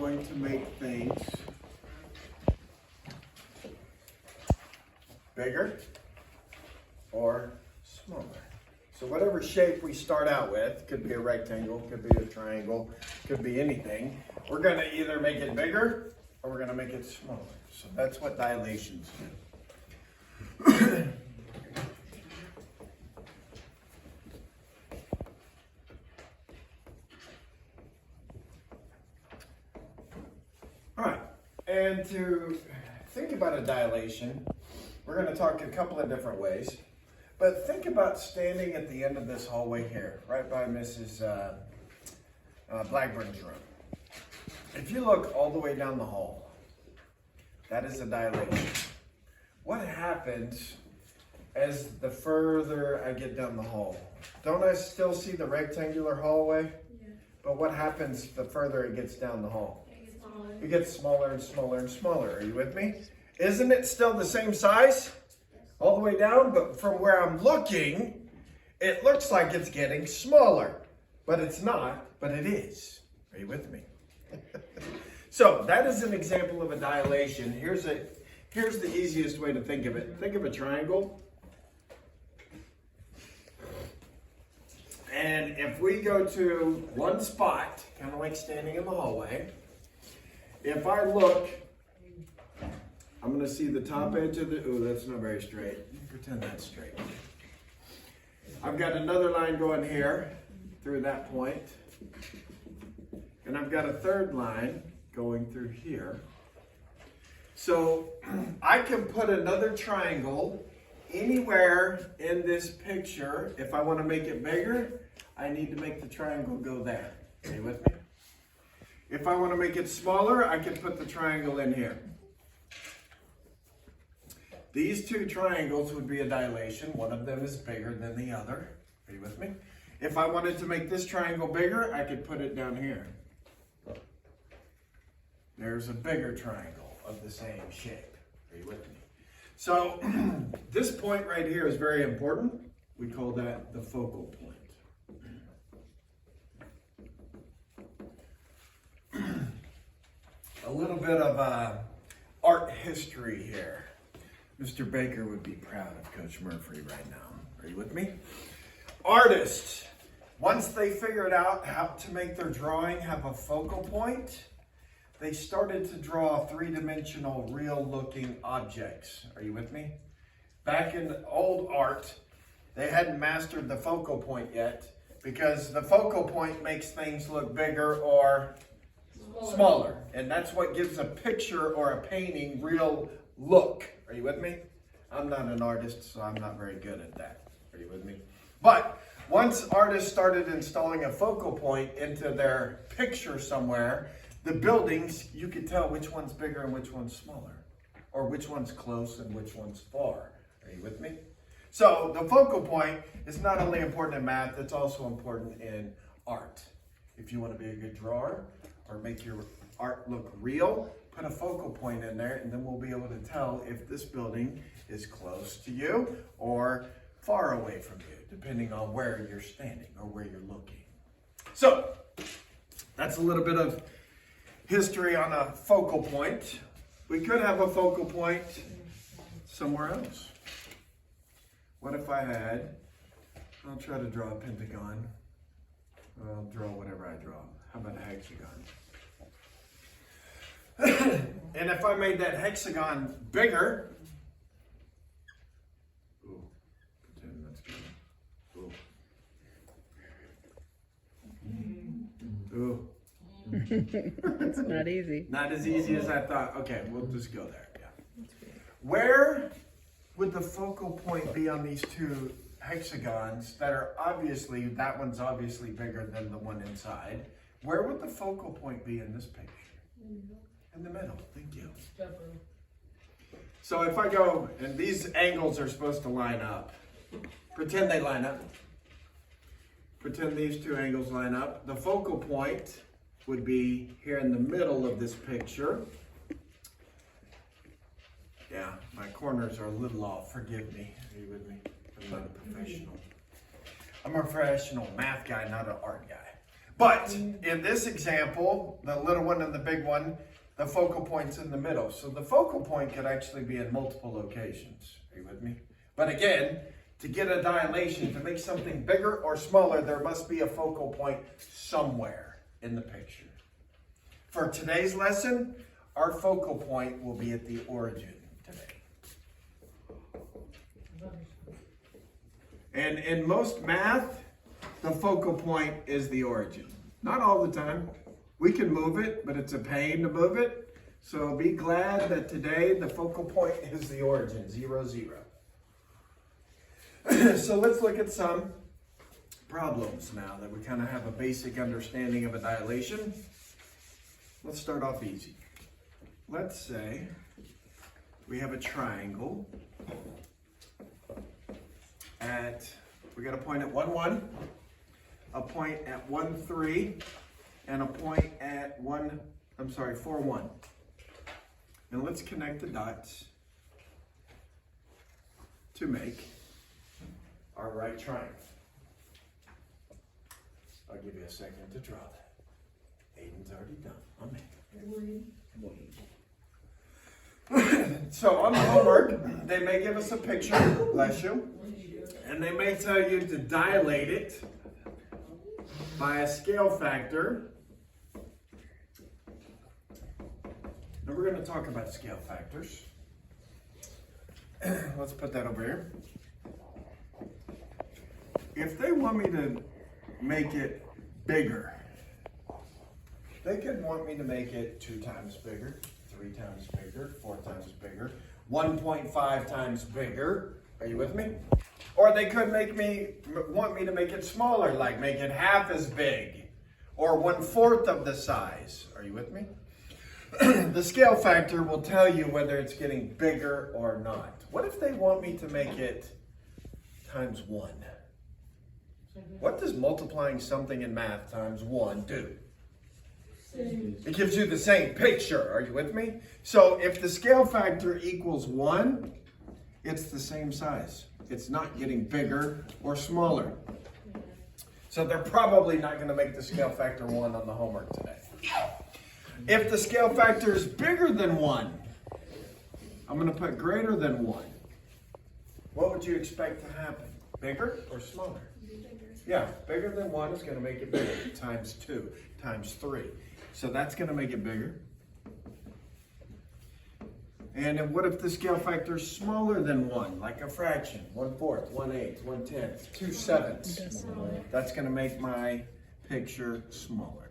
going to make things bigger or smaller. So whatever shape we start out with, could be a rectangle, could be a triangle, could be anything, we're going to either make it bigger or we're going to make it smaller. So that's what dilations do. All right, and to think about a dilation, we're going to talk a couple of different ways. But think about standing at the end of this hallway here, right by Mrs. Blackburn's room. If you look all the way down the hall, that is a dilation. What happens as the further I get down the hall? Don't I still see the rectangular hallway? Yeah. But what happens the further it gets down the hall? It gets smaller and smaller and smaller. Are you with me? Isn't it still the same size? All the way down, but from where I'm looking, it looks like it's getting smaller, but it's not, but it is. Are you with me? So that is an example of a dilation. Here's the easiest way to think of it. Think of a triangle. And if we go to one spot, kind of like standing in the hallway, if I look, I'm going to see the top edge of the, oh, that's not very straight. Pretend that's straight. I've got another line going here through that point. And I've got a third line going through here. So I can put another triangle anywhere in this picture. If I want to make it bigger, I need to make the triangle go there. Are you with me? If I want to make it smaller, I can put the triangle in here. These two triangles would be a dilation. One of them is bigger than the other. Are you with me? If I wanted to make this triangle bigger, I could put it down here. There's a bigger triangle of the same shape. Are you with me? So this point right here is very important. We call that the focal point. A little bit of art history here. Mr. Baker would be proud of Coach Murphree right now. Are you with me? Artists, once they figured out how to make their drawing have a focal point, they started to draw three-dimensional, real-looking objects. Are you with me? Back in old art, they hadn't mastered the focal point yet because the focal point makes things look bigger or smaller. And that's what gives a picture or a painting real look. Are you with me? I'm not an artist, so I'm not very good at that. Are you with me? But once artists started installing a focal point into their picture somewhere, the buildings, you could tell which one's bigger and which one's smaller, or which one's close and which one's far. Are you with me? So the focal point is not only important in math, it's also important in art. If you want to be a good drawer or make your art look real, put a focal point in there, and then we'll be able to tell if this building is close to you or far away from you, depending on where you're standing or where you're looking. So that's a little bit of history on a focal point. We could have a focal point somewhere else. What if I had, I'll try to draw a pentagon. I'll draw whatever I draw. How about a hexagon? And if I made that hexagon bigger, ooh, pretend that's good. Ooh. It's not easy. Not as easy as I thought. Okay, we'll just go there. Yeah. Where would the focal point be on these two hexagons that are obviously, that one's obviously bigger than the one inside? Where would the focal point be in this picture? In the middle. Thank you. So if I go, and these angles are supposed to line up. Pretend they line up. Pretend these two angles line up. The focal point would be here in the middle of this picture. Yeah, my corners are a little off. Forgive me. Are you with me? I'm not a professional. I'm a professional math guy, not an art guy. But in this example, the little one and the big one, the focal point's in the middle. So the focal point could actually be in multiple locations. Are you with me? But again, to get a dilation, to make something bigger or smaller, there must be a focal point somewhere in the picture. For today's lesson, our focal point will be at the origin today. And in most math, the focal point is the origin. Not all the time. We can move it, but it's a pain to move it. So be glad that today the focal point is the origin, 0, 0. So let's look at some problems now that we kind of have a basic understanding of a dilation. Let's start off easy. Let's say we have a triangle we got a point at 1, 1, a point at 1, 3, and a point at 4, 1. And let's connect the dots to make our right triangle. I'll give you a second to draw that. Aiden's already done. I'm So on the homework, they may give us a picture, bless you, and they may tell you to dilate it by a scale factor. And we're going to talk about scale factors. Let's put that over here. If they want me to make it bigger, they could want me to make it 2 times bigger, 3 times bigger, 4 times bigger, 1.5 times bigger. Are you with me? Or they could want me to make it smaller, like make it half as big, or 1/4 of the size. Are you with me? The scale factor will tell you whether it's getting bigger or not. What if they want me to make it times 1? What does multiplying something in math times 1 do? It gives you the same picture. Are you with me? So if the scale factor equals 1, it's the same size. It's not getting bigger or smaller. So they're probably not going to make the scale factor 1 on the homework today. If the scale factor is bigger than 1, I'm going to put greater than 1. What would you expect to happen? Bigger or smaller? Yeah, bigger than 1 is going to make it bigger. Times 2, times 3. So that's going to make it bigger. And then what if the scale factor is smaller than 1, like a fraction? 1/4, 1/8, 1/10, 2/7. That's going to make my picture smaller.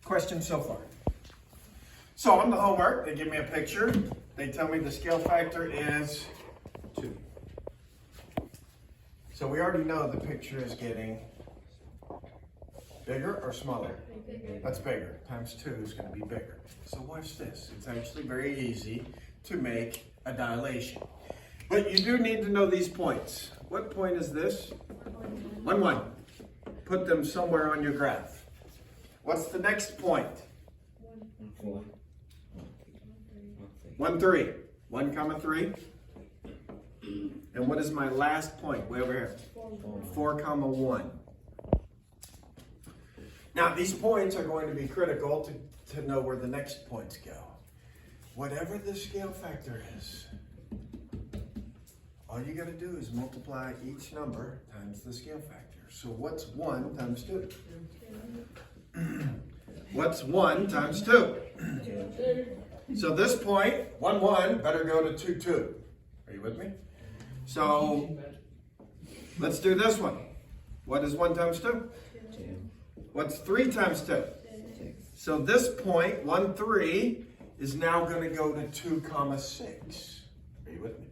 Questions so far? So on the homework, they give me a picture. They tell me the scale factor is 2. So we already know the picture is getting bigger or smaller? That's bigger. Times 2 is going to be bigger. So watch this. It's actually very easy to make a dilation. But you do need to know these points. What point is this? 1, 1. Put them somewhere on your graph. What's the next point? 1, 3. 1, 3. And what is my last point? Way over here. 4, 1. Now, these points are going to be critical to know where the next points go. Whatever the scale factor is, all you got to do is multiply each number times the scale factor. So what's 1 times 2? What's 1 times 2? So this point, 1, 1, better go to 2, 2. Are you with me? So let's do this one. What is 1 times 2? What's 3 times 2? So this point, 1, 3, is now going to go to 2, 6. Are you with me?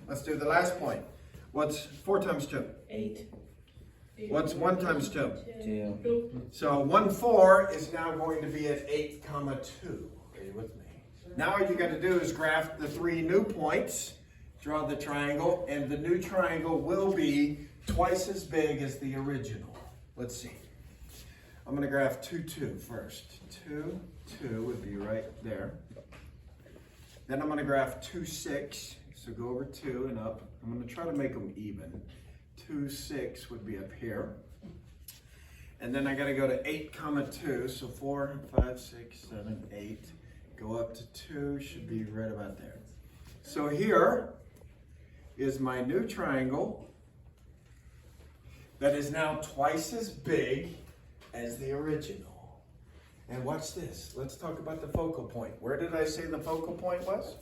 Let's do the last point. What's 4 times 2? 8. What's 1 times 2? 2. So 1, 4 is now going to be at 8, 2. Are you with me? Now all you got to do is graph the 3 new points, draw the triangle, and the new triangle will be twice as big as the original. Let's see. I'm going to graph 2, 2 first. 2, 2 would be right there. Then I'm going to graph 2, 6. So go over 2 and up. I'm going to try to make them even. 2, 6 would be up here. And then I gotta go to 8, 2. So 4, 5, 6, 7, 8. Go up to 2, should be right about there. So here is my new triangle that is now twice as big as the original. And watch this. Let's talk about the focal point. Where did I say the focal point was?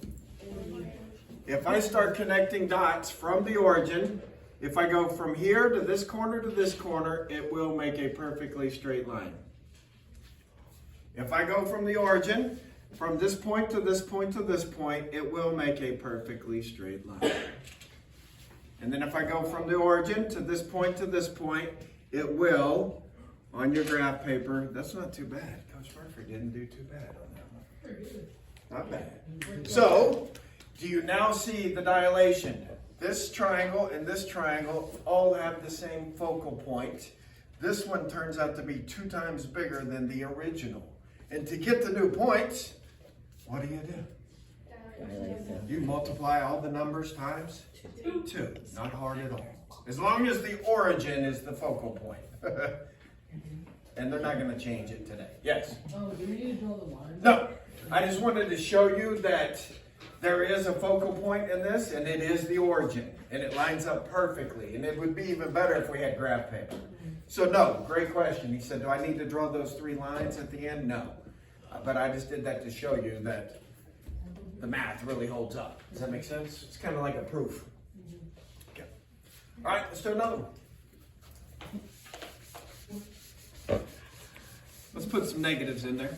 If I start connecting dots from the origin, if I go from here to this corner, it will make a perfectly straight line. If I go from the origin, from this point to this point to this point, it will make a perfectly straight line. And then if I go from the origin to this point, it will, on your graph paper, that's not too bad. Coach Murphree didn't do too bad on that one. Not bad. So, do you now see the dilation? This triangle and this triangle all have the same focal point. This one turns out to be 2 times bigger than the original. And to get the new points, what do? You multiply all the numbers times 2. Not hard at all. As long as the origin is the focal point. And they're not going to change it today. Yes? Oh, do we need to draw the line? No. I just wanted to show you that there is a focal point in this, and it is the origin. And it lines up perfectly. And it would be even better if we had graph paper. So no, great question. He said, do I need to draw those 3 lines at the end? No. But I just did that to show you that the math really holds up. Does that make sense? It's kind of like a proof. Okay. All right, let's do another one. Let's put some negatives in there.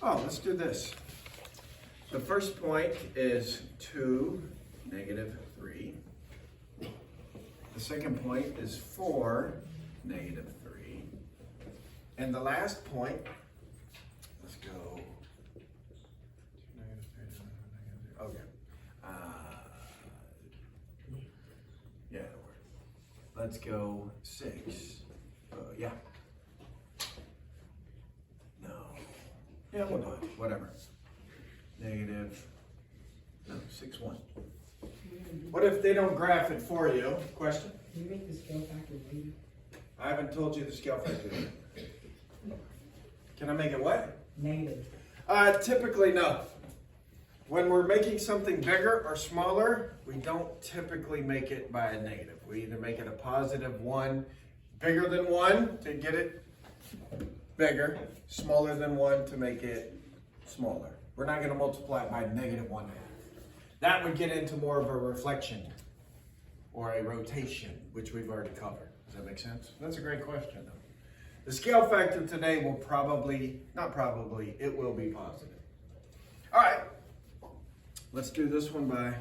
Oh, let's do this. The first point is 2, -3. The second point is 4, -3. And the last point, let's go. Okay. Yeah, it'll work. Let's go 6. Yeah. No. Yeah, we'll do it. Whatever. No, 6, 1. What if they don't graph it for you? Question? Can you make the scale factor negative? I haven't told you the scale factor yet. Can I make it what? Negative. Typically, no. When we're making something bigger or smaller, we don't typically make it by a negative. We either make it a +1, bigger than 1 to get it bigger, smaller than 1 to make it smaller. We're not going to multiply it by -1/2. That would get into more of a reflection or a rotation, which we've already covered. Does that make sense? That's a great question, though. The scale factor today will it will be positive. All right, let's do this one by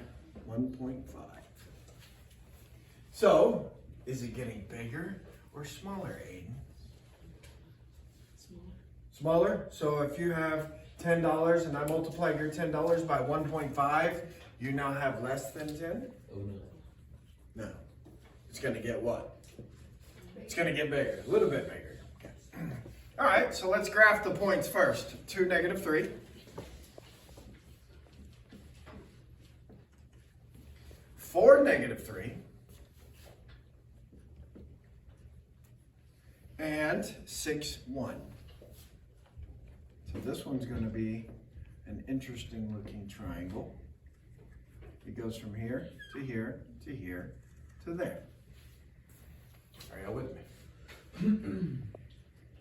1.5. So, is it getting bigger or smaller, Aiden? Smaller? So if you have $10 and I multiply your $10 by 1.5, you now have less than 10? Oh no. No. It's going to get what? It's going to get bigger, a little bit bigger. Okay. All right, so let's graph the points first. 2, -3. 4, -3. And 6, 1. So this one's going to be an interesting looking triangle. It goes from here to here to here to there. Are y'all with me?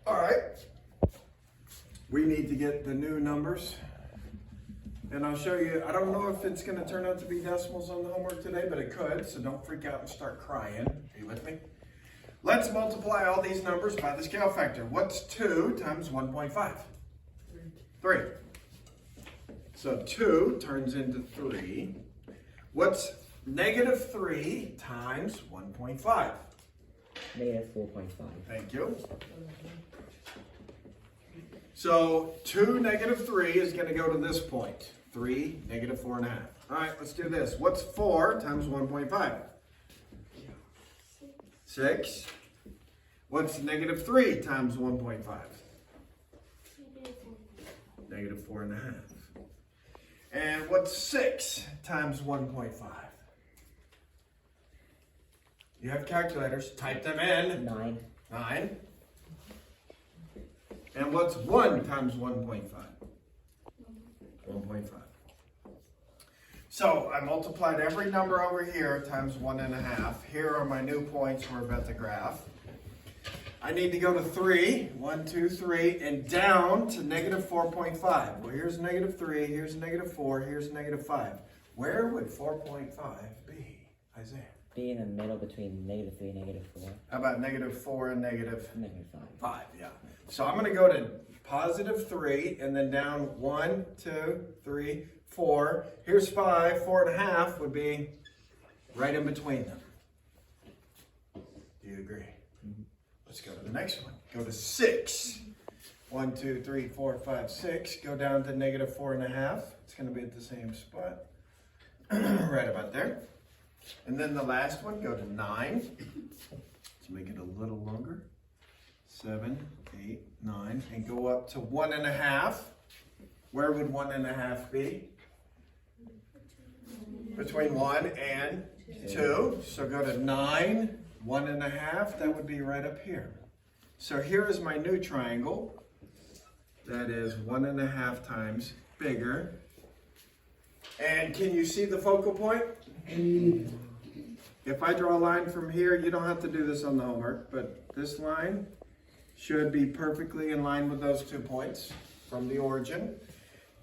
All right. We need to get the new numbers. And I'll show you, I don't know if it's going to turn out to be decimals on the homework today, but it could, so don't freak out and start crying. Are you with me? Let's multiply all these numbers by the scale factor. What's 2 times 1.5? 3. So 2 turns into 3. What's -3 times 1.5? -4.5. Thank you. So 2 -3 is going to go to this point. 3 -4.5. All right, let's do this. What's 4 times 1.5? 6. What's -3 times 1.5? -4.5. And what's 6 times 1.5? You have calculators, type them in. 9. 9. And what's 1 times 1.5? 1.5. So I multiplied every number over here times 1.5. Here are my new points we're about to graph. I need to go to 3, 1, 2, 3, and down to negative 4.5. Well, here's negative 3, here's negative 4, here's negative 5. Where would 4.5 be, Isaiah? Be in the middle between negative 3 and negative 4. How about negative 4 and negative Negative 5. 5? Yeah. So I'm going to go to positive 3 and then down 1, 2, 3, 4. Here's 5. 4.5 would be right in between them. Do you agree? Let's go to the next one. Go to 6. 1, 2, 3, 4, 5, 6. Go down to negative 4.5. It's going to be at the same spot. Right about there. And then the last one, go to 9. Let's make it a little longer. 7, 8, 9. And go up to 1.5. Where would 1.5 be? Between 1 and 2. So go to 9. 1.5, that would be right up here. So here is my new triangle. That is 1.5 times bigger. And can you see the focal point? If I draw a line from here, you don't have to do this on the homework, but this line should be perfectly in line with those 2 points from the origin.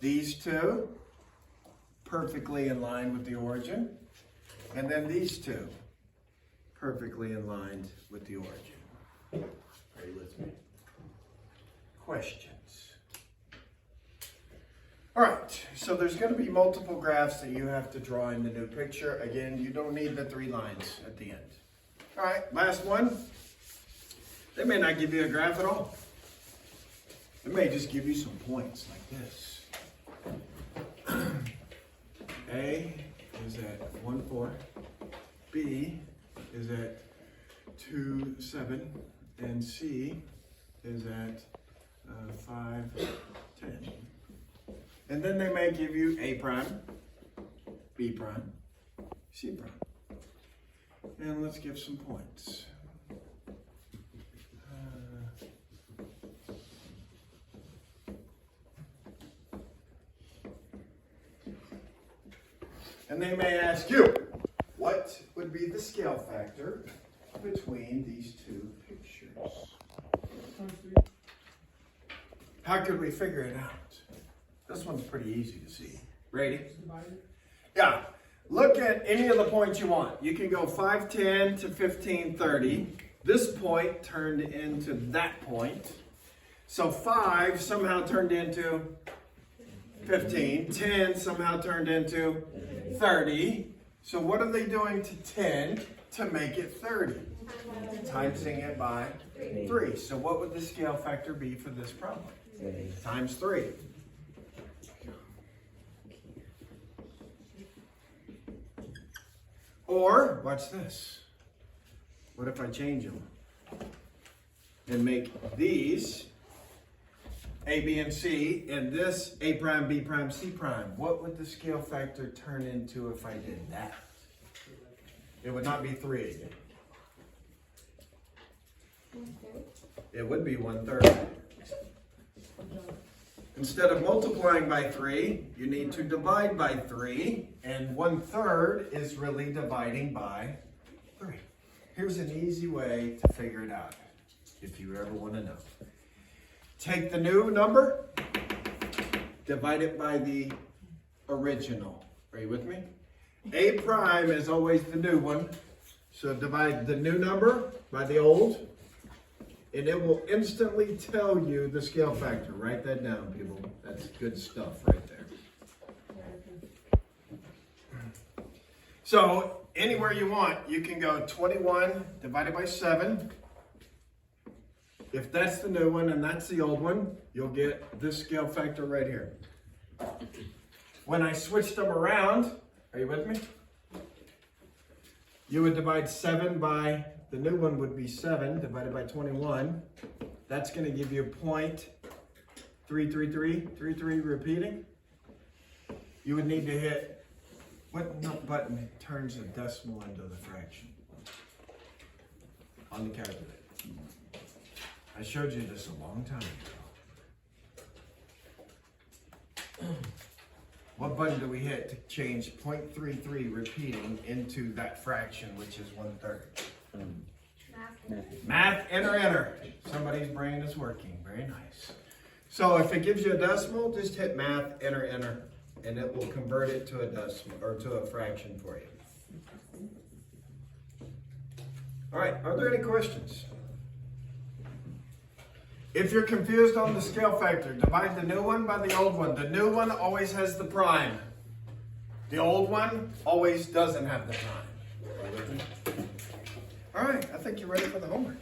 These two, perfectly in line with the origin. And then these two, perfectly in line with the origin. Are you with me? Questions? All right, so there's going to be multiple graphs that you have to draw in the new picture. Again, you don't need the 3 lines at the end. All right, last one. They may not give you a graph at all. It may just give you some points like this. A is at 1, 4. B is at 2, 7, and C is at 5, 10. And then they may give you A prime, B prime, C prime. And let's give some points. And they may ask you, what would be the scale factor between these 2 pictures? How could we figure it out? This one's pretty easy to see. Ready? Yeah. Look at any of the points you want. You can go 5, 10 to 15, 30. This point turned into that point. So 5 somehow turned into 15. 10 somehow turned into 30. So what are they doing to 10 to make it 30? Timesing it by 3. So what would the scale factor be for this problem? 3. Times 3. Or, watch this. What if I change them and make these A, B, and C, and this A prime, B prime, C prime? What would the scale factor turn into if I did that? It would not be 3 again. It would be 1/3. Instead of multiplying by 3, you need to divide by 3, and 1/3 is really dividing by 3. Here's an easy way to figure it out, if you ever want to know. Take the new number, divide it by the original. Are you with me? A prime is always the new one, so divide the new number by the old, and it will instantly tell you the scale factor. Write that down, people. That's good stuff right there. So anywhere you want, you can go 21 divided by 7. If that's the new one and that's the old one, you'll get this scale factor right here. When I switched them around, are you with me? You would divide 7 by, the new one would be 7 divided by 21. That's going to give you 0.333, 33 repeating. you would need to hit, what button turns a decimal into the fraction? On the calculator. I showed you this a long time ago. What button do we hit to change 0.33 repeating into that fraction, which is 1/3? Math, enter. Somebody's brain is working. Very nice. So if it gives you a decimal, just hit math, enter, and it will convert it to a decimal or to a fraction for you. All right, are there any questions? If you're confused on the scale factor, divide the new one by the old one. The new one always has the prime. The old one always doesn't have the prime. All right, I think you're ready for the homework.